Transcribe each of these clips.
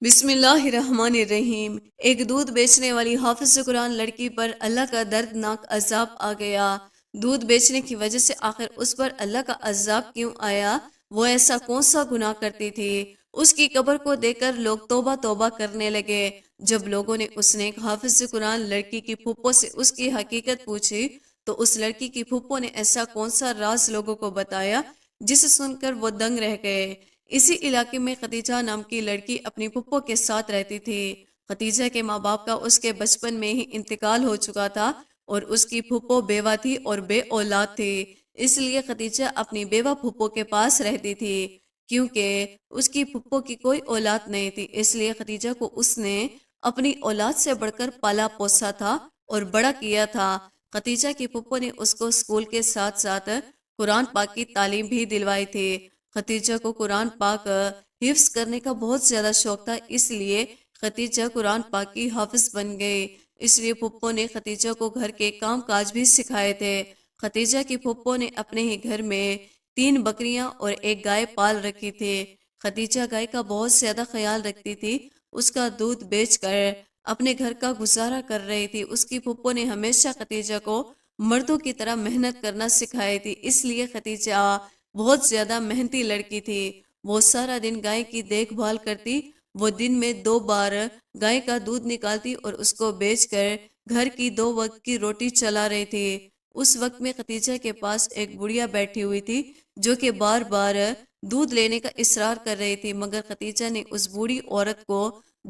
بسم اللہ الرحمن الرحیم۔ ایک دودھ بیچنے والی حافظ قرآن لڑکی پر اللہ کا دردناک عذاب آ گیا۔ دودھ بیچنے کی وجہ سے آخر اس پر اللہ کا عذاب کیوں آیا؟ وہ ایسا کون سا گناہ کرتی تھی؟ اس کی قبر کو دیکھ کر لوگ توبہ توبہ کرنے لگے۔ جب لوگوں نے اس نے حافظ قرآن لڑکی کی پھوپھو سے اس کی حقیقت پوچھی تو اس لڑکی کی پھوپھو نے ایسا کون سا راز لوگوں کو بتایا جسے سن کر وہ دنگ رہ گئے۔ اسی علاقے میں خدیجہ نام کی لڑکی اپنی پھپھو کے ساتھ رہتی تھی۔ خدیجہ کے ماں باپ کا اس کے بچپن میں ہی انتقال ہو چکا تھا اور اس کی پھپھو بیوہ تھی اور بے اولاد تھی۔ اس لیے خدیجہ اپنی بیوہ پھپھو کے پاس رہتی تھی۔ کیونکہ اس کی پھپھو کی کوئی اولاد نہیں تھی، اس لیے خدیجہ کو اس نے اپنی اولاد سے بڑھ کر پالا پوسا تھا اور بڑا کیا تھا۔ خدیجہ کی پھپھو نے اس کو اسکول کے ساتھ ساتھ قرآن پاک کی تعلیم بھی دلوائی تھی۔ خدیجہ کو قرآن پاک حفظ کرنے کا بہت زیادہ شوق تھا، اس لیے خدیجہ قرآن پاک کی حافظ بن گئی۔ اس لیے پھپھو نے خدیجہ کو گھر کے کام کاج بھی سکھائے تھے۔ خدیجہ کی پھپھو نے اپنے ہی گھر میں 3 بکریاں اور 1 گائے پال رکھی تھی۔ خدیجہ گائے کا بہت زیادہ خیال رکھتی تھی، اس کا دودھ بیچ کر اپنے گھر کا گزارا کر رہی تھی۔ اس کی پھپھو نے ہمیشہ خدیجہ کو مردوں کی طرح محنت کرنا سکھائی تھی، اس لیے خدیجہ بہت زیادہ محنتی لڑکی تھی۔ وہ سارا دن گائے کی دیکھ بھال کرتی۔ وہ دن میں 2 بار گائے کا دودھ نکالتی اور اس کو بیچ کر گھر کی 2 وقت کی روٹی چلا رہی تھی۔ اس وقت میں خدیجہ کے پاس ایک بڑھیا بیٹھی ہوئی تھی جو کہ بار بار دودھ لینے کا اصرار کر رہی تھی، مگر خدیجہ نے اس بوڑھی عورت کو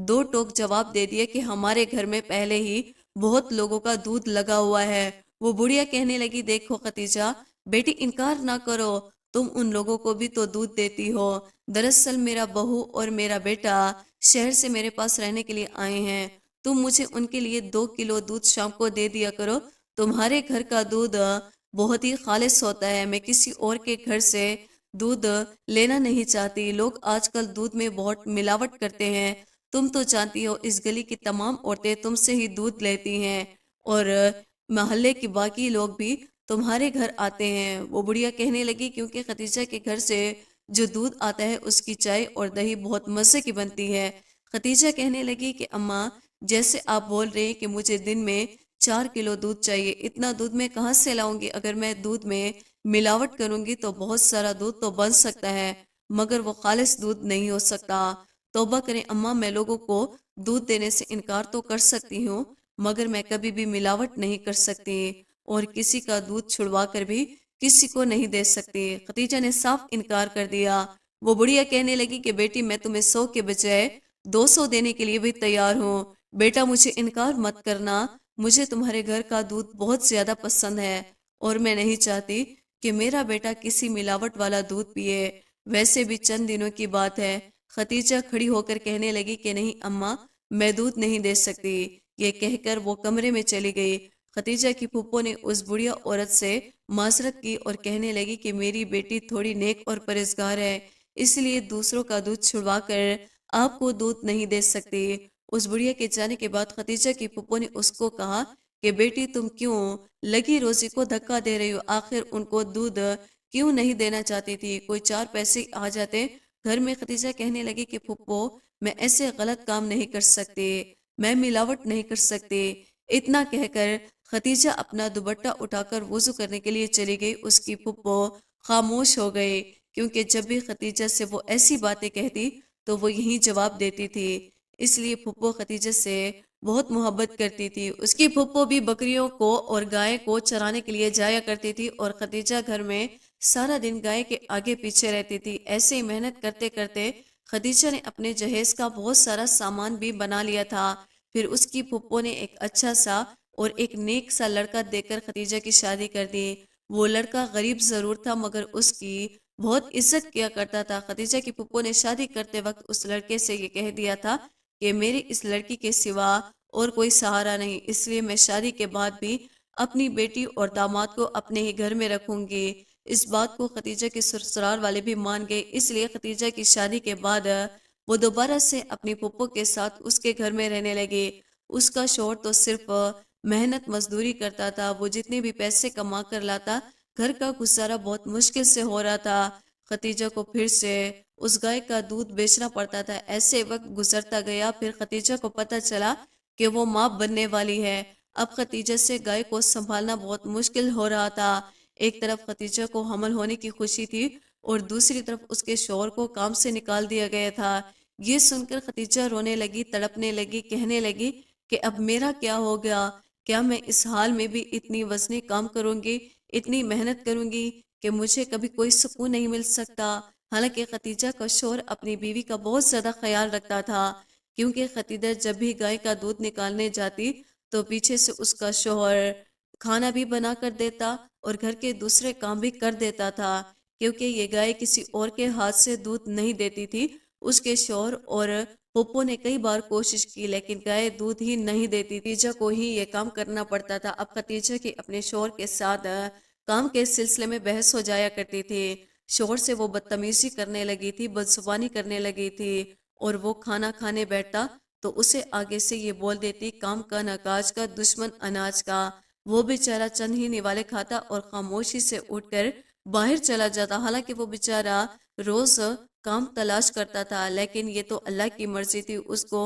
2 ٹوک جواب دے دیا کہ ہمارے گھر میں پہلے ہی بہت لوگوں کا دودھ لگا ہوا ہے۔ وہ بڑھیا کہنے لگی، دیکھو خدیجہ بیٹی، انکار نہ کرو، تم ان لوگوں کو بھی تو دودھ دیتی ہو۔ دراصل میرا بہو اور میرا بیٹا شہر سے میرے پاس رہنے کے لیے آئے ہیں، تم مجھے ان کے لیے 2 کلو دودھ شام کو دے دیا کرو۔ تمہارے گھر کا دودھ بہت ہی خالص ہوتا ہے، میں کسی اور کے گھر سے دودھ لینا نہیں چاہتی۔ لوگ آج کل دودھ میں بہت ملاوٹ کرتے ہیں، تم تو جانتی ہو اس گلی کی تمام عورتیں تم سے ہی دودھ لیتی ہیں اور محلے کے باقی لوگ بھی تمہارے گھر آتے ہیں۔ وہ بڑھیا کہنے لگی، کیونکہ خدیجہ کے گھر سے جو دودھ آتا ہے اس کی چائے اور دہی بہت مزے کی بنتی ہے۔ خدیجہ کہنے لگی کہ اماں، جیسے آپ بول رہے ہیں کہ مجھے دن میں 4 کلو دودھ چاہیے، اتنا دودھ میں کہاں سے لاؤں گی؟ اگر میں دودھ میں ملاوٹ کروں گی تو بہت سارا دودھ تو بن سکتا ہے، مگر وہ خالص دودھ نہیں ہو سکتا۔ توبہ کریں اماں، میں لوگوں کو دودھ دینے سے انکار تو کر سکتی ہوں، مگر میں کبھی بھی ملاوٹ نہیں کر سکتی اور کسی کا دودھ چھڑوا کر بھی کسی کو نہیں دے سکتی۔ خدیجہ نے صاف انکار کر دیا۔ وہ بڑھیا کہنے لگی کہ بیٹی، میں تمہیں 100 کے بجائے 200 دینے کے لیے بھی تیار ہوں۔ بیٹا مجھے انکار مت کرنا، مجھے تمہارے گھر کا دودھ بہت زیادہ پسند ہے اور میں نہیں چاہتی کہ میرا بیٹا کسی ملاوٹ والا دودھ پیے۔ ویسے بھی چند دنوں کی بات ہے۔ خدیجہ کھڑی ہو کر کہنے لگی کہ نہیں اماں، میں دودھ نہیں دے سکتی۔ یہ کہہ کر وہ کمرے میں چلی گئی۔ خدیجہ کی پھوپھو نے اس بڑھیا عورت سے معذرت کی اور کہنے لگی کہ میری بیٹی تھوڑی نیک اور پرہیزگار ہے، اس لیے دوسروں کا دودھ چھڑوا کر آپ کو دودھ نہیں دے سکتی۔ اس بڑھیا کے جانے کے بعد خدیجہ کی پھوپھو نے اس کو کہا کہ بیٹی، تم کیوں لگی روزی کو دھکا دے رہی ہو؟ آخر ان کو دودھ کیوں نہیں دینا چاہتی تھی؟ کوئی 4 پیسے آ جاتے گھر میں۔ خدیجہ کہنے لگی کہ پھوپھو، میں ایسے غلط کام نہیں کر سکتی، میں ملاوٹ نہیں کر سکتی۔ اتنا کہہ کر خدیجہ اپنا دوپٹہ اٹھا کر وضو کرنے کے لیے چلی گئی۔ اس کی پھوپھو خاموش ہو گئی، کیونکہ جب بھی خدیجہ سے وہ ایسی باتیں کہتی تو وہ یہی جواب دیتی تھی۔ اس لیے پھوپھو خدیجہ سے بہت محبت کرتی تھی۔ اس کی پھوپھو بھی بکریوں کو اور گائے کو چرانے کے لیے جایا کرتی تھی اور خدیجہ گھر میں سارا دن گائے کے آگے پیچھے رہتی تھی۔ ایسے ہی محنت کرتے کرتے خدیجہ نے اپنے جہیز کا بہت سارا سامان بھی بنا لیا تھا۔ پھر اس کی پھوپھو نے ایک اچھا سا اور ایک نیک سا لڑکا دے کر خدیجہ کی شادی کر دی۔ وہ لڑکا غریب ضرور تھا مگر اس کی بہت عزت کیا کرتا تھا۔ خدیجہ کی پھوپھو نے شادی کرتے وقت اس لڑکے سے یہ کہہ دیا تھا کہ میری اس لڑکی کے سوا اور کوئی سہارا نہیں، اس لیے میں شادی کے بعد بھی اپنی بیٹی اور داماد کو اپنے ہی گھر میں رکھوں گی۔ اس بات کو خدیجہ کے سسرال والے بھی مان گئے، اس لیے خدیجہ کی شادی کے بعد وہ دوبارہ سے اپنی پھوپھو کے ساتھ اس کے گھر میں رہنے لگی۔ اس کا شوہر تو صرف محنت مزدوری کرتا تھا، وہ جتنے بھی پیسے کما کر لاتا گھر کا گزارا بہت مشکل سے ہو رہا تھا۔ خدیجہ کو پھر سے اس گائے کا دودھ بیچنا پڑتا تھا۔ ایسے وقت گزرتا گیا، پھر خدیجہ کو پتہ چلا کہ وہ ماں بننے والی ہے۔ اب خدیجہ سے گائے کو سنبھالنا بہت مشکل ہو رہا تھا۔ ایک طرف خدیجہ کو حمل ہونے کی خوشی تھی اور دوسری طرف اس کے شوہر کو کام سے نکال دیا گیا تھا۔ یہ سن کر خدیجہ رونے لگی، تڑپنے لگی، کہنے لگی کہ اب میرا کیا ہو گیا؟ کیا میں اس حال میں بھی اتنی وزنی کام کروں گی، اتنی محنت کروں گی کہ مجھے کبھی کوئی سکون نہیں مل سکتا؟ حالانکہ خدیجہ کا شوہر اپنی بیوی کا بہت زیادہ خیال رکھتا تھا، کیونکہ خدیجہ جب بھی گائے کا دودھ نکالنے جاتی تو پیچھے سے اس کا شوہر کھانا بھی بنا کر دیتا اور گھر کے دوسرے کام بھی کر دیتا تھا، کیونکہ یہ گائے کسی اور کے ہاتھ سے دودھ نہیں دیتی تھی۔ اس کے شوہر اور پھپھو نے کئی بار کوشش کی لیکن گائے دودھ ہی نہیں دیتی تھی، خدیجہ کو ہی یہ کام کرنا پڑتا تھا۔ اب خدیجہ کی اپنے شوہر کے ساتھ کام کے سلسلے میں بحث ہو جایا کرتی تھی۔ شوہر سے وہ بدتمیزی کرنے لگی تھی، بدزبانی کرنے لگی تھی، اور وہ کھانا کھانے بیٹھتا تو اسے آگے سے یہ بول دیتی، کام کا نہ کاج کا، دشمن اناج کا۔ وہ بیچارہ چند ہی نوالے کھاتا اور خاموشی سے اٹھ کر باہر چلا جاتا۔ حالانکہ وہ بیچارہ روز کام تلاش کرتا تھا، لیکن یہ تو اللہ کی مرضی تھی، اس کو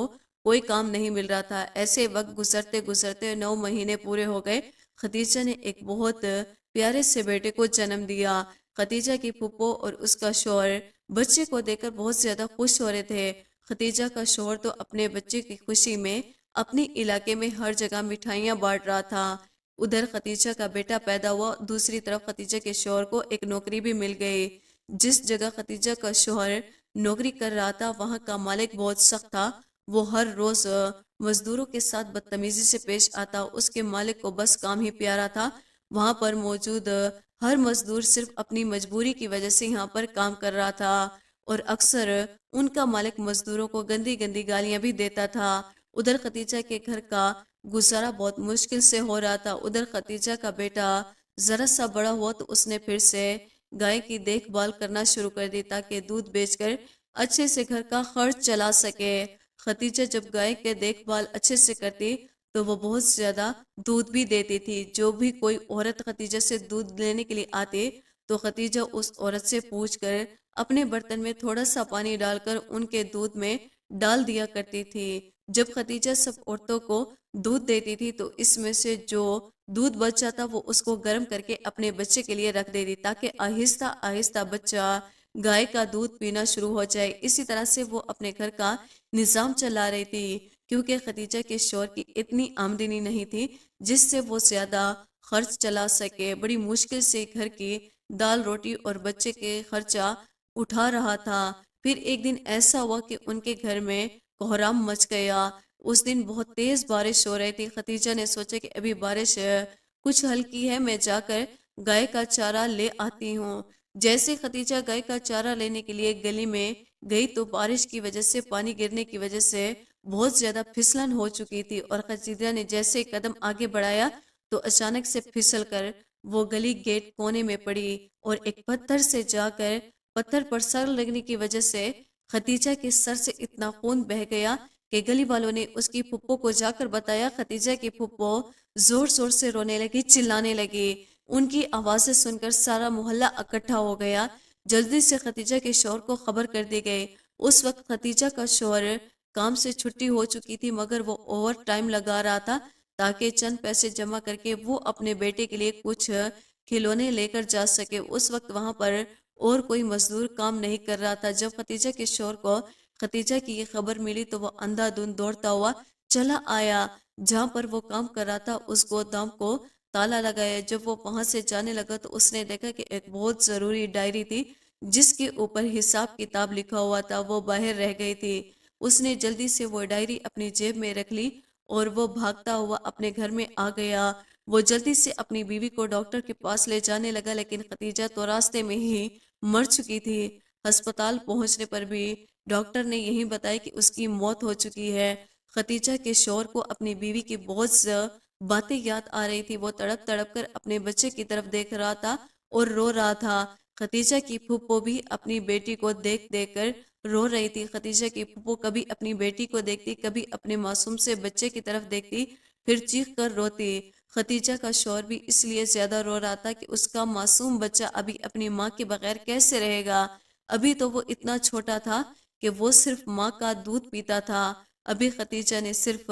کوئی کام نہیں مل رہا تھا۔ ایسے وقت گزرتے گزرتے 9 مہینے پورے ہو گئے۔ خدیجہ نے ایک بہت پیارے سے بیٹے کو جنم دیا۔ خدیجہ کی پھپھو اور اس کا شوہر بچے کو دیکھ کر بہت زیادہ خوش ہو رہے تھے۔ خدیجہ کا شوہر تو اپنے بچے کی خوشی میں اپنے علاقے میں ہر جگہ مٹھائیاں بانٹ رہا تھا۔ ادھر خدیجہ کا بیٹا پیدا ہوا، دوسری طرف خدیجہ کے شوہر کو ایک نوکری بھی مل گئی۔ جس جگہ خدیجہ کا شوہر نوکری کر رہا تھا وہاں کا مالک بہت سخت تھا۔ وہ ہر روز مزدوروں کے ساتھ بدتمیزی سے پیش آتا۔ اس کے مالک کو بس کام ہی پیارا تھا۔ وہاں پر موجود ہر مزدور صرف اپنی مجبوری کی وجہ سے یہاں پر کام کر رہا تھا، اور اکثر ان کا مالک مزدوروں کو گندی گندی گالیاں بھی دیتا تھا۔ ادھر خدیجہ کے گھر کا گزارا بہت مشکل سے ہو رہا تھا۔ ادھر خدیجہ کا بیٹا ذرا سا بڑا ہوا تو اس نے پھر سے گائے کی دیکھ بھال کرنا شروع کر دی تاکہ دودھ بیچ کر اچھے سے گھر کا خرچ چلا سکے۔ خدیجہ جب گائے کے دیکھ بھال اچھے سے کرتی تو وہ بہت زیادہ دودھ بھی دیتی تھی۔ جو بھی کوئی عورت خدیجہ سے دودھ لینے کے لیے آتی تو خدیجہ اس عورت سے پوچھ کر اپنے برتن میں تھوڑا سا پانی ڈال کر ان کے دودھ میں ڈال دیا کرتی تھی۔ جب خدیجہ سب عورتوں کو دودھ دیتی تھی تو اس میں سے جو دودھ بچ جاتا وہ اس کو گرم کر کے اپنے بچے کے لیے رکھ دیتی تاکہ آہستہ آہستہ بچہ گائے کا دودھ پینا شروع ہو جائے۔ اسی طرح سے وہ اپنے گھر کا نظام چلا رہی تھی، کیونکہ خدیجہ کے شوہر کی اتنی آمدنی نہیں تھی جس سے وہ زیادہ خرچ چلا سکے۔ بڑی مشکل سے گھر کی دال روٹی اور بچے کے خرچہ اٹھا رہا تھا۔ پھر ایک دن ایسا ہوا کہ ان کے گھر میں کوہرام مچ گیا۔ اس دن بہت تیز بارش ہو رہی تھی۔ خدیجہ نے سوچا کہ ابھی بارش کچھ ہلکی ہے، میں جا کر گائے کا چارہ لے آتی ہوں۔ جیسے خدیجہ گائے کا چارہ لینے کے لیے گلی میں گئی تو بارش کی وجہ سے، پانی گرنے کی وجہ سے بہت زیادہ پھسلن ہو چکی تھی، اور خدیجہ نے جیسے قدم آگے بڑھایا تو اچانک سے پھسل کر وہ گلی گیٹ کونے میں پڑی اور ایک پتھر سے جا کر پتھر پر سر لگنے کی وجہ سے خدیجہ کے سر سے اتنا خون بہہ گیا کہ گلی والوں نے اس کی پھپھو کو جا کر بتایا۔ خدیجہ کی پھپھو زور زور سے رونے لگی، چلانے لگی۔ ان کی آوازیں سن کر سارا محلہ اکٹھا ہو گیا۔ جلدی سے خدیجہ کے شوہر کو خبر کر دی گئی۔ اس وقت خدیجہ کا شوہر کام سے چھٹی ہو چکی تھی، مگر وہ اوور ٹائم لگا رہا تھا تاکہ چند پیسے جمع کر کے وہ اپنے بیٹے کے لیے کچھ کھلونے لے کر جا سکے۔ اس وقت وہاں پر اور کوئی مزدور کام نہیں کر رہا تھا۔ جب خدیجہ کے شوہر کو خدیجہ کی یہ خبر ملی تو وہ اندھا دھند دوڑتا ہوا چلا آیا جہاں پر وہ کام کر رہا تھا۔ اس گودام کو تالا لگایا۔ جب وہ وہاں سے جانے لگا تو اس نے دیکھا کہ ایک بہت ضروری ڈائری تھی جس کے اوپر حساب کتاب لکھا ہوا تھا، وہ باہر رہ گئی تھی۔ اس نے جلدی سے وہ ڈائری اپنی جیب میں رکھ لی اور وہ بھاگتا ہوا اپنے گھر میں آ گیا۔ وہ جلدی سے اپنی بیوی کو ڈاکٹر کے پاس لے جانے لگا، لیکن خدیجہ تو راستے میں ہی مر چکی تھی۔ ہسپتال پہنچنے پر بھی ڈاکٹر نے یہی بتایا کہ اس کی موت ہو چکی ہے۔ خدیجہ کے شوہر کو اپنی بیوی کی بہت باتیں یاد آ رہی تھی۔ وہ تڑپ تڑپ کر اپنے بچے کی طرف دیکھ رہا تھا اور رو رہا تھا۔ خدیجہ کی پھپھو بھی اپنی بیٹی کو دیکھ دیکھ کر رو رہی تھی۔ خدیجہ کی پھپھو کبھی اپنی بیٹی کو دیکھتی، کبھی اپنے معصوم سے بچے کی طرف دیکھتی، پھر چیخ کر روتی۔ خدیجہ کا شوہر بھی اس لیے زیادہ رو رہا تھا کہ اس کا معصوم بچہ ابھی اپنی ماں کے بغیر کیسے رہے گا۔ ابھی تو وہ اتنا چھوٹا تھا کہ وہ صرف ماں کا دودھ پیتا تھا۔ ابھی خدیجہ نے صرف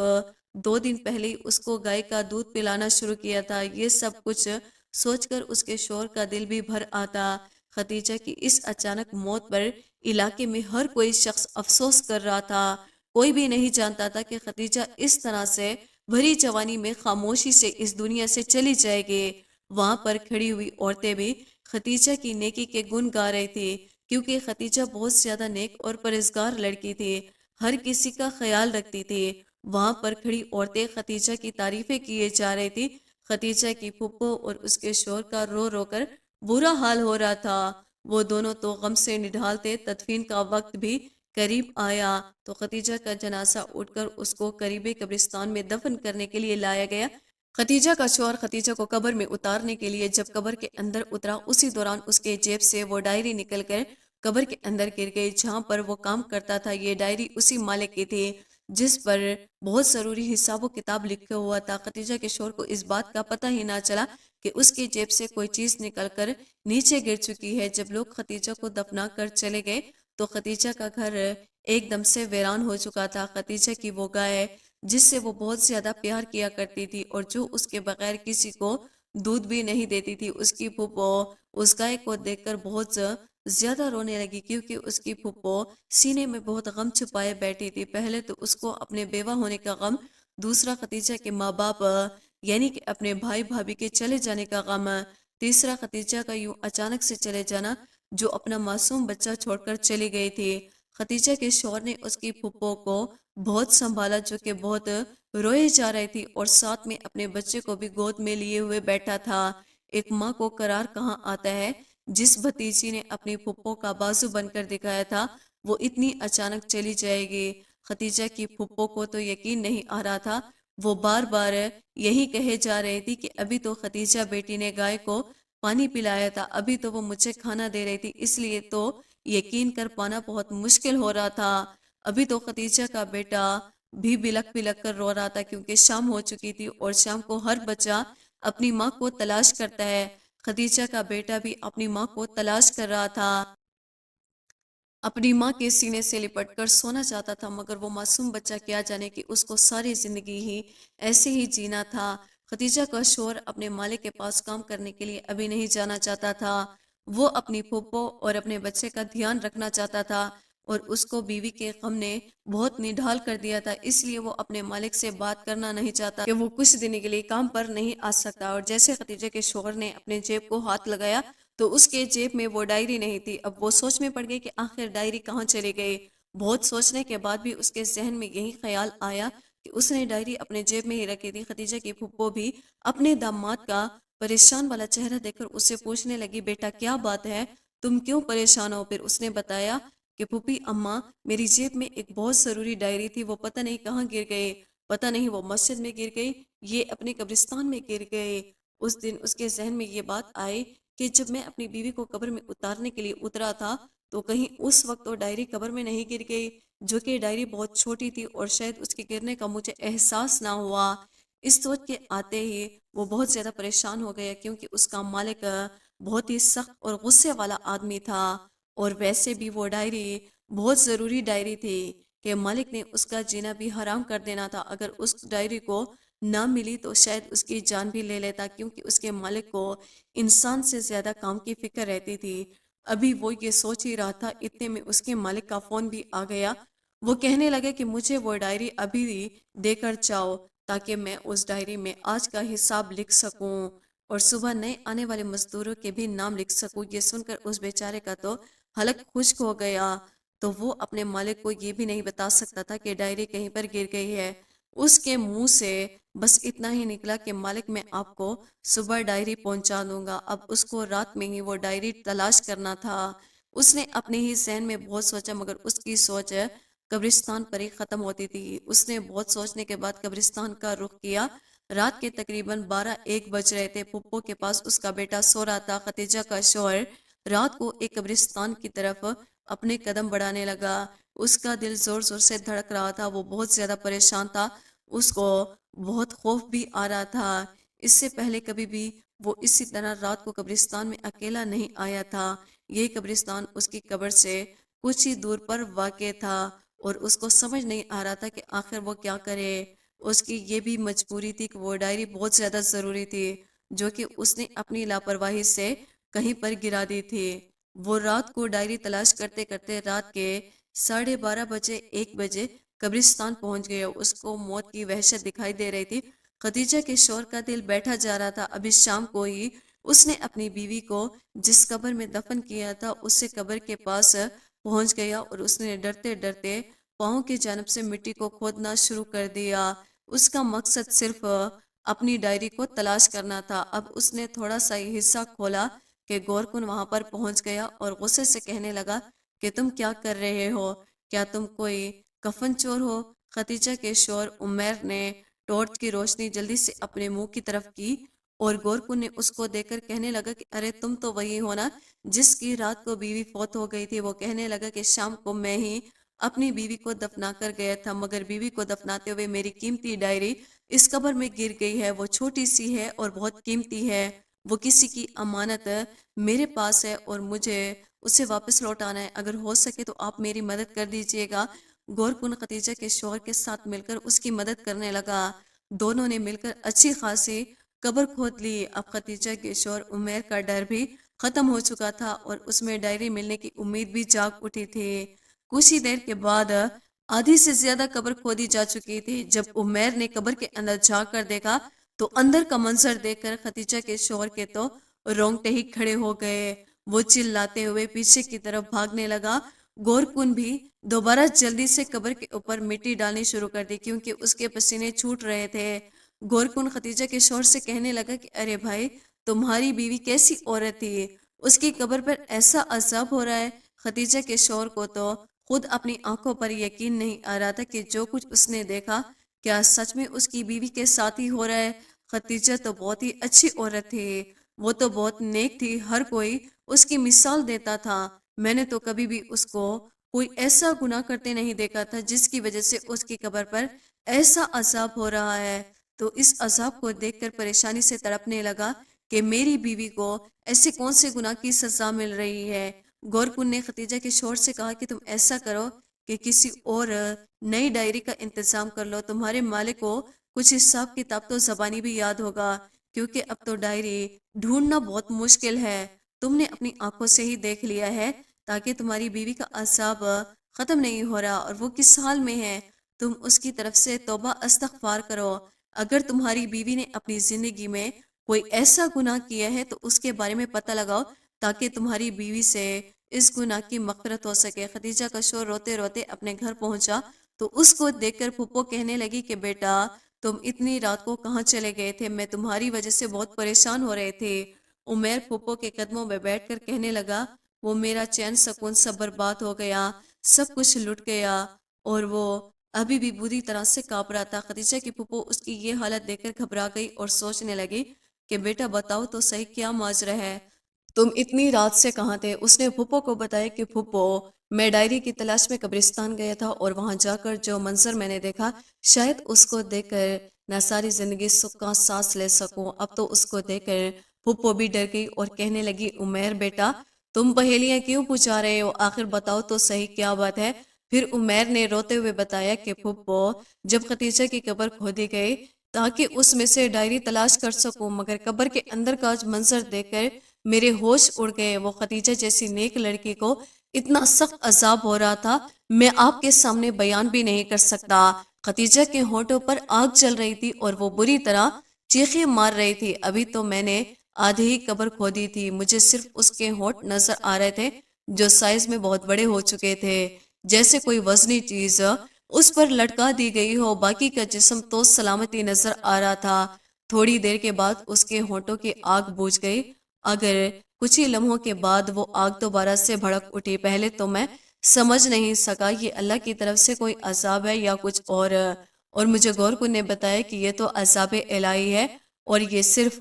2 دن پہلے ہی اس کو گائے کا دودھ پلانا شروع کیا تھا۔ یہ سب کچھ سوچ کر اس کے شوہر کا دل بھی بھر آتا۔ خدیجہ کی اس اچانک موت پر علاقے میں ہر کوئی شخص افسوس کر رہا تھا۔ کوئی بھی نہیں جانتا تھا کہ خدیجہ اس طرح سے بھری جوانی میں خاموشی سے اس دنیا سے چلی جائے گی۔ وہاں پر کھڑی ہوئی عورتیں بھی خدیجہ کی نیکی کے گن گا رہی تھی، کیونکہ خدیجہ بہت زیادہ نیک اور پرہیزگار لڑکی تھی، ہر کسی کا خیال رکھتی تھی۔ وہاں پر کھڑی عورتیں خدیجہ کی تعریفیں کیے جا رہی تھی۔ خدیجہ کی پھپھو اور اس کے شوہر کا رو رو کر برا حال ہو رہا تھا۔ وہ دونوں تو غم سے نڈھال تھے۔ تدفین کا وقت بھی قریب آیا تو خدیجہ کا جنازہ اٹھ کر اس کو قریبی قبرستان میں دفن کرنے کے لیے لایا گیا۔ خدیجہ کا شوہر خدیجہ کو قبر میں اتارنے کے لیے جب قبر کے اندر اترا، اسی دوران اس کے جیب سے وہ ڈائری نکل کر قبر کے اندر گر گئی جہاں پر وہ کام کرتا تھا۔ یہ ڈائری اسی مالک کی تھی جس پر بہت ضروری حساب و کتاب لکھا ہوا تھا۔ خدیجہ کے شوہر کو اس بات کا پتہ ہی نہ چلا کہ اس کی جیب سے کوئی چیز نکل کر نیچے گر چکی ہے۔ جب لوگ خدیجہ کو دفنا کر چلے گئے تو خدیجہ کا گھر ایک دم سے ویران ہو چکا تھا۔ خدیجہ کی وہ گائے جس سے وہ بہت زیادہ پیار کیا کرتی تھی اور جو اس کے بغیر کسی کو دودھ بھی نہیں دیتی تھی، اس کی پھپھو اس گائے کو دیکھ کر بہت زیادہ رونے لگی، کیونکہ اس کی پھپھو سینے میں بہت غم چھپائے بیٹھی تھی۔ پہلے تو اس کو اپنے بیوہ ہونے کا غم، دوسرا خدیجہ کے ماں باپ یعنی کہ اپنے بھائی بھابھی کے چلے جانے کا غم، تیسرا خدیجہ کا یوں اچانک سے چلے جانا جو اپنا معصوم بچہ چھوڑ کر چلی گئی تھی۔ خدیجہ کے شوہر نے اس کی پھپھو کو بہت سنبھالا جو کہ بہت روئے جا رہی تھی اور ساتھ میں اپنے بچے کو بھی گود میں لیے ہوئے بیٹھا تھا۔ ایک ماں کو قرار کہاں آتا ہے؟ جس بھتیجی نے اپنی پھپھو کا بازو بن کر دکھایا تھا وہ اتنی اچانک چلی جائے گی۔ خدیجہ کی پھپھو کو تو یقین نہیں آ رہا تھا۔ وہ بار بار یہی کہے جا رہی تھی کہ ابھی تو خدیجہ بیٹی نے گائے کو پانی پلایا تھا، ابھی تو وہ مجھے کھانا دے رہی تھی، اس لیے تو یقین کر پانا بہت مشکل ہو رہا تھا۔ ابھی تو خدیجہ کا بیٹا بھی بلک بلک کر رو رہا تھا کیونکہ شام ہو چکی تھی اور شام کو ہر بچہ اپنی ماں کو تلاش کرتا ہے۔ خدیجہ کا بیٹا بھی اپنی ماں کو تلاش کر رہا تھا، اپنی ماں کے سینے سے لپٹ کر سونا چاہتا تھا، مگر وہ معصوم بچہ کیا جانے کہ اس کو ساری زندگی ہی ایسے ہی جینا تھا۔ خدیجہ کا شوہر اپنے مالک کے پاس کام کرنے کے لیے ابھی نہیں جانا چاہتا تھا۔ وہ اپنی پھپھو اور اپنے بچے کا دھیان رکھنا چاہتا تھا اور اس کو بیوی کے غم نے بہت نڈھال کر دیا تھا، اس لیے وہ اپنے مالک سے بات کرنا نہیں چاہتا کہ وہ کچھ دن کے لیے کام پر نہیں آ سکتا۔ اور جیسے خدیجہ کے شوہر نے اپنے جیب کو ہاتھ لگایا تو اس کے جیب میں وہ ڈائری نہیں تھی۔ اب وہ سوچ میں پڑ گئی کہ آخر ڈائری کہاں چلی گئی۔ بہت سوچنے کے بعد بھی اس کے ذہن میں یہی خیال آیا کہ اس نے ڈائری اپنے جیب میں ہی رکھی تھی۔ خدیجہ کی پھپھو بھی اپنے داماد کا پریشان والا چہرہ دیکھ کر اس سے پوچھنے لگی، بیٹا کیا بات ہے، تم کیوں پریشان ہو؟ پھر اس نے بتایا کہ پھوپھی اماں، میری جیب میں ایک بہت ضروری ڈائری تھی، وہ پتہ نہیں کہاں گر گئی، پتہ نہیں وہ مسجد میں گر گئی، یہ اپنے قبرستان میں گر گئی۔ اس دن اس کے ذہن میں یہ بات آئی کہ جب میں اپنی بیوی کو قبر میں اتارنے کے لیے اترا تھا تو کہیں اس وقت وہ ڈائری قبر میں نہیں گر گئی، جو کہ ڈائری بہت چھوٹی تھی اور شاید اس کے گرنے کا مجھے احساس نہ ہوا۔ اس سوچ کے آتے ہی وہ بہت زیادہ پریشان ہو گیا، کیونکہ اس کا مالک بہت ہی سخت اور غصے والا آدمی تھا اور ویسے بھی وہ ڈائری بہت ضروری ڈائری تھی کہ مالک نے اس کا جینا بھی حرام کر دینا تھا۔ اگر اس ڈائری کو نہ ملی تو شاید اس کی جان بھی لے لیتا، کیونکہ اس کے مالک کو انسان سے زیادہ کام کی فکر رہتی تھی۔ ابھی وہ یہ سوچ ہی رہا تھا، اتنے میں اس کے مالک کا فون بھی آ گیا۔ وہ کہنے لگے کہ مجھے وہ ڈائری ابھی دے کر جاؤ تاکہ میں اس ڈائری میں آج کا حساب لکھ سکوں اور صبح نئے آنے والے مزدوروں کے بھی نام لکھ سکوں۔ یہ سن کر اس بیچارے کا تو حلق خشک ہو گیا، تو وہ اپنے مالک کو یہ بھی نہیں بتا سکتا تھا کہ ڈائری کہیں پر گر گئی ہے۔ اس کے منہ سے بس اتنا ہی نکلا کہ مالک میں آپ کو صبح ڈائری پہنچا دوں گا۔ اب اس کو رات میں ہی وہ ڈائری تلاش کرنا تھا۔ اس نے اپنے ہی ذہن میں بہت سوچا، مگر اس کی سوچ قبرستان پر ہی ختم ہوتی تھی۔ اس نے بہت سوچنے کے بعد قبرستان کا رخ کیا۔ رات کے تقریباً 12-1 بج رہے تھے۔ پھپھو کے پاس اس کا بیٹا سو رہا تھا۔ خدیجہ کا شوہر رات کو ایک قبرستان کی طرف اپنے قدم بڑھانے لگا۔ اس کا دل زور زور سے دھڑک رہا تھا، وہ بہت زیادہ پریشان تھا، اس کو بہت خوف بھی آ رہا تھا۔ اس سے پہلے کبھی بھی وہ اسی طرح رات کو قبرستان میں اکیلا نہیں آیا تھا۔ یہ قبرستان اس کی قبر سے کچھ ہی دور پر واقع تھا اور اس کو سمجھ نہیں آ رہا تھا کہ آخر وہ کیا کرے۔ اس کی یہ بھی مجبوری تھی کہ وہ ڈائری بہت زیادہ ضروری تھی جو کہ اس نے اپنی لاپرواہی سے کہیں پر گرا دی تھی۔ وہ رات کو ڈائری تلاش کرتے کرتے رات کے 12:30 بجے 1 بجے قبرستان پہنچ گیا۔ اس کو موت کی وحشت دکھائی دے رہی تھی۔ خدیجہ کے شوہر کا دل بیٹھا جا رہا تھا۔ ابھی شام کو ہی اس نے اپنی بیوی کو جس قبر میں دفن کیا تھا اس سے قبر کے پاس پہنچ گیا اور اس نے ڈرتے ڈرتے پاؤں کی جانب سے مٹی کو کھودنا شروع کر دیا۔ اس کا مقصد صرف اپنی ڈائری کو تلاش کرنا تھا۔ اب اس نے تھوڑا سا ہی حصہ کھولا کہ گورکن وہاں پر پہنچ گیا اور غصے سے کہنے لگا کہ تم کیا کر رہے ہو؟ کیا تم کوئی کفن چور ہو؟ خدیجہ کے شوہر عمیر نے ٹارچ کی روشنی جلدی سے اپنے منہ کی طرف کی اور گورکن نے اس کو دیکھ کر کہنے لگا کہ ارے تم تو وہی ہو نا جس کی رات کو بیوی فوت ہو گئی تھی۔ وہ کہنے لگا کہ شام کو میں ہی اپنی بیوی کو دفنا کر گیا تھا، مگر بیوی کو دفناتے ہوئے میری قیمتی ڈائری اس قبر میں گر گئی ہے۔ وہ چھوٹی سی ہے اور بہت قیمتی ہے۔ وہ کسی کی امانت میرے پاس ہے اور مجھے اسے واپس لوٹانا ہے۔ اگر ہو سکے تو آپ میری مدد کر دیجئے گا۔ گورکن خدیجہ کے شوہر کے ساتھ مل کر اس کی مدد کرنے لگا۔ دونوں نے مل کر اچھی خاصی قبر کھود لی۔ اب خدیجہ کے شوہر عمیر کا ڈر بھی ختم ہو چکا تھا اور اس میں ڈائری ملنے کی امید بھی جاگ اٹھی تھی۔ کچھ ہی دیر کے بعد آدھی سے زیادہ قبر کھودی جا چکی تھی۔ جب عمیر نے قبر کے اندر جھانک کر دیکھا تو اندر کا منظر دیکھ کر خدیجہ کے شوہر کے تو رونگٹے ہی کھڑے ہو گئے۔ وہ چلاتے ہوئے پیچھے کی طرف بھاگنے لگا۔ گورکن بھی دوبارہ جلدی سے قبر کے اوپر مٹی ڈالنی شروع کر دی کیونکہ اس کے پسینے چھوٹ رہے تھے۔ گورکن خدیجہ کے شوہر سے کہنے لگا کہ ارے بھائی، تمہاری بیوی کیسی عورت تھی، اس کی قبر پر ایسا عذاب ہو رہا ہے۔ خدیجہ کے شوہر کو تو خود اپنی آنکھوں پر یقین نہیں آ رہا تھا کہ جو کچھ اس نے دیکھا کیا سچ میں اس کی بیوی کے ساتھ ہی ہو رہا ہے۔ خدیجہ تو بہت ہی اچھی عورت تھی، وہ تو بہت نیک تھی، ہر کوئی اس کی مثال دیتا تھا۔ میں نے تو کبھی بھی اس کو کوئی ایسا گناہ کرتے نہیں دیکھا تھا جس کی وجہ سے اس کی قبر پر ایسا عذاب ہو رہا ہے۔ تو اس عذاب کو دیکھ کر پریشانی سے تڑپنے لگا کہ میری بیوی کو ایسے کون سے گناہ کی سزا مل رہی ہے۔ گورکن نے خدیجہ کے شوہر سے کہا کہ تم ایسا کرو کہ کسی اور نئی ڈائری کا انتظام کر لو۔ تمہارے مالک کو کچھ حساب کتاب تو زبانی بھی یاد ہوگا کیونکہ اب تو ڈائری ڈھونڈنا بہت مشکل ہے۔ تم نے اپنی آنکھوں سے ہی دیکھ لیا ہے تاکہ تمہاری بیوی کا عذاب ختم نہیں ہو رہا اور وہ کس حال میں ہے۔ تم اس کی طرف سے توبہ استغفار کرو۔ اگر تمہاری بیوی نے اپنی زندگی میں کوئی ایسا گناہ کیا ہے تو اس کے بارے میں پتہ لگاؤ تاکہ تمہاری بیوی سے اس گناہ کی مغفرت ہو سکے۔ خدیجہ کا شوہر روتے روتے اپنے گھر پہنچا تو اس کو دیکھ کر پھپھو کہنے لگی کہ بیٹا، تم اتنی رات کو کہاں چلے گئے تھے؟ میں تمہاری وجہ سے بہت پریشان ہو رہے تھے۔ عمیر پھپھو کے قدموں میں بیٹھ کر کہنے لگا وہ میرا چین سکون سب برباد ہو گیا، سب کچھ لٹ گیا اور وہ ابھی بھی بری طرح سے کانپ رہا تھا۔ خدیجہ کی پھپھو اس کی یہ حالت دیکھ کر گھبرا گئی اور سوچنے لگی کہ بیٹا بتاؤ تو صحیح کیا ماجرا ہے، تم اتنی رات سے کہاں تھے؟ اس نے پھپھو کو بتایا کہ پھپھو، میں ڈائری کی تلاش میں قبرستان گیا تھا اور وہاں جا کر جو منظر میں نے دیکھا شاید اس کو دیکھ کر میں ساری زندگی سکھ کا سانس لے سکوں۔ اب تو اس کو دیکھ کر پھپھو بھی ڈر گئی اور کہنے لگی عمیر بیٹا، تم پہیلیاں کیوں پوچھا رہے ہو؟ آخر بتاؤ تو صحیح کیا بات ہے۔ پھر عمیر نے روتے ہوئے بتایا کہ پھپھو، جب خدیجہ کی قبر کھودی گئی تاکہ اس میں سے ڈائری تلاش کر سکوں، مگر قبر کے اندر کا منظر دیکھ کر میرے ہوش اڑ گئے۔ وہ خدیجہ جیسی نیک لڑکی کو اتنا سخت عذاب ہو رہا تھا میں آپ کے سامنے بیان بھی نہیں کر سکتا۔ خدیجہ کے ہونٹوں پر آگ جل رہی تھی اور وہ بری طرح چیخیں مار رہی تھی۔ ابھی تو میں نے آدھی ہی قبر کھودی تھی، مجھے صرف اس کے ہونٹ نظر آ رہے تھے جو سائز میں بہت بڑے ہو چکے تھے، جیسے کوئی وزنی چیز اس پر لٹکا دی گئی ہو۔ باقی کا جسم تو سلامتی نظر آ رہا تھا۔ تھوڑی دیر کے بعد اس کے ہونٹوں کی آگ بجھ گئی، اگر کچھ ہی لمحوں کے بعد وہ آگ دوبارہ سے بھڑک اٹھی۔ پہلے تو میں سمجھ نہیں سکا یہ اللہ کی طرف سے کوئی عذاب ہے یا کچھ اور مجھے گورکن نے بتایا کہ یہ تو عذاب الہی ہے اور یہ صرف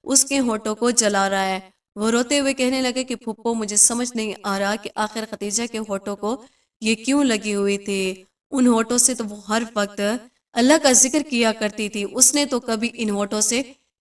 اس کے ہونٹوں کو جلا رہا ہے۔ وہ روتے ہوئے کہنے لگے کہ پھپھو، مجھے سمجھ نہیں آ رہا کہ آخر خدیجہ کے ہونٹوں کو یہ کیوں لگی ہوئی تھی۔ ان ہونٹوں سے تو وہ ہر وقت اللہ کا ذکر کیا کرتی تھی، اس نے تو کبھی ان ہونٹوں سے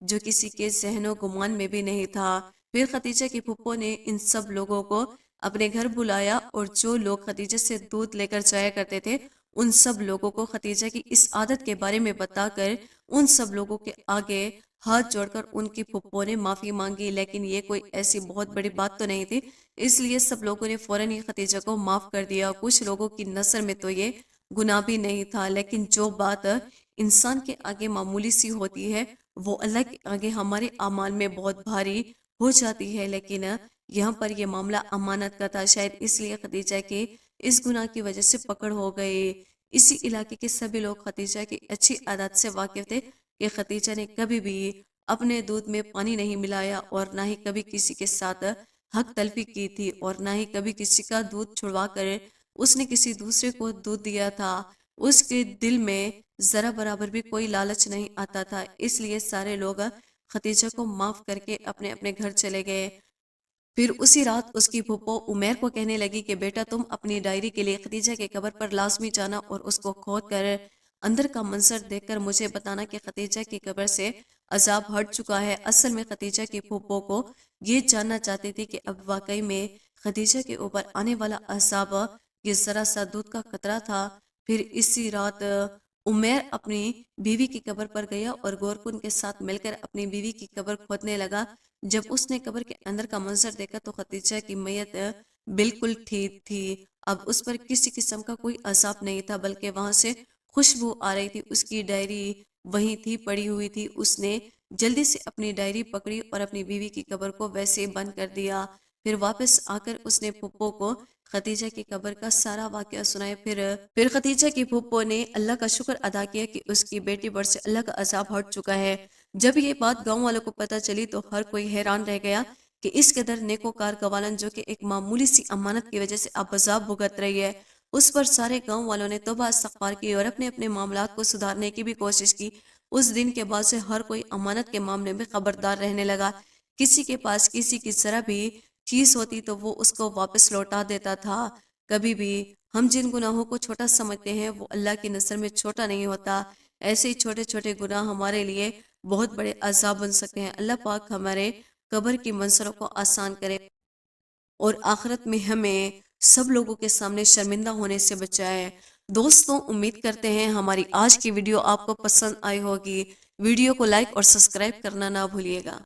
جو کسی کے ذہن و گمان میں بھی نہیں تھا۔ پھر خدیجہ کی پھپھو نے ان سب لوگوں کو اپنے گھر بلایا اور جو لوگ خدیجہ سے دودھ لے کر جایا کرتے تھے ان سب لوگوں کو خدیجہ کی اس عادت کے بارے میں بتا کر ان سب لوگوں کے آگے ہاتھ جوڑ کر ان کی پھپھو نے معافی مانگی، لیکن یہ کوئی ایسی بہت بڑی بات تو نہیں تھی، اس لیے سب لوگوں نے فوراً ہی خدیجہ کو معاف کر دیا۔ کچھ لوگوں کی نظر میں تو یہ گناہ بھی نہیں تھا، لیکن جو بات انسان کے آگے معمولی سی ہوتی ہے وہ اللہ کے آگے ہمارے اعمال میں بہت بھاری ہو جاتی ہے۔ لیکن یہاں پر یہ معاملہ امانت کا تھا، شاید اس لیے خدیجہ کے اس گناہ کی وجہ سے پکڑ ہو گئے۔ اسی علاقے کے سبھی لوگ خدیجہ کی اچھی عادت سے واقف تھے کہ خدیجہ نے کبھی بھی اپنے دودھ میں پانی نہیں ملایا اور نہ ہی کبھی کسی کے ساتھ حق تلفی کی تھی اور نہ ہی کبھی کسی کا دودھ چھڑوا کر اس نے کسی دوسرے کو دودھ دیا تھا۔ اس کے دل میں ذرا برابر بھی کوئی لالچ نہیں آتا تھا، اس لیے سارے لوگ خدیجہ کو معاف کر کے اپنے اپنے گھر چلے گئے۔ پھر اسی رات اس کی پھپھو عمیر کو کہنے لگی کہ بیٹا تم اپنی ڈائری کے لیے خدیجہ کے قبر پر لازمی جانا اور اس کو کھود کر اندر کا منظر دیکھ کر مجھے بتانا کہ خدیجہ کی قبر سے عذاب ہٹ چکا ہے۔ اصل میں خدیجہ کی پھپھو کو یہ جاننا چاہتی تھی کہ اب واقعی میں خدیجہ کے اوپر آنے والا عذاب یہ ذرا سا دودھ کا قطرہ تھا۔ پھر اسی رات عمیر اپنی بیوی کی قبر پر گیا اور گورکن کے ساتھ مل کر اپنی بیوی کی قبر کھودنے لگا۔ جب اس نے قبر کے اندر کا منظر دیکھا تو خدیجہ کی میت بالکل ٹھیک تھی، اب اس پر کسی قسم کا کوئی عذاب نہیں تھا بلکہ وہاں سے خوشبو آ رہی تھی۔ اس کی ڈائری وہیں تھی، پڑی ہوئی تھی۔ اس نے جلدی سے اپنی ڈائری پکڑی اور اپنی بیوی کی قبر کو ویسے بند کر دیا۔ پھر واپس آ کر اس نے پھپھو کو خدیجہ کی قبر کا سارا واقعہ سنایا۔ پھر خدیجہ کی پھپھو نے اللہ کا شکر ادا کیا کہ اس کی بیٹی پر سے اللہ کا عذاب ہٹ چکا ہے۔ جب یہ بات گاؤں والوں کو پتہ چلی تو ہر کوئی حیران رہ گیا کہ اس قدر نیکوکار گوالن جو کہ ایک معمولی سی امانت کی وجہ سے اب عذاب بھگت رہی ہے، اس پر سارے گاؤں والوں نے توبہ استغفار کی اور اپنے اپنے معاملات کو سدھارنے کی بھی کوشش کی۔ اس دن کے بعد سے ہر کوئی امانت کے معاملے میں خبردار رہنے لگا۔ کسی کے پاس کسی کی ذرا بھی چیز ہوتی تو وہ اس کو واپس لوٹا دیتا تھا۔ کبھی بھی ہم جن گناہوں کو چھوٹا سمجھتے ہیں وہ اللہ کی نظر میں چھوٹا نہیں ہوتا۔ ایسے ہی چھوٹے چھوٹے گناہ ہمارے لیے بہت بڑے عذاب بن سکتے ہیں۔ اللہ پاک ہمارے قبر کی منظروں کو آسان کرے اور آخرت میں ہمیں سب لوگوں کے سامنے شرمندہ ہونے سے بچائے۔ دوستوں، امید کرتے ہیں ہماری آج کی ویڈیو آپ کو پسند آئی ہوگی۔ ویڈیو کو لائک اور سبسکرائب کرنا نہ بھولیے گا۔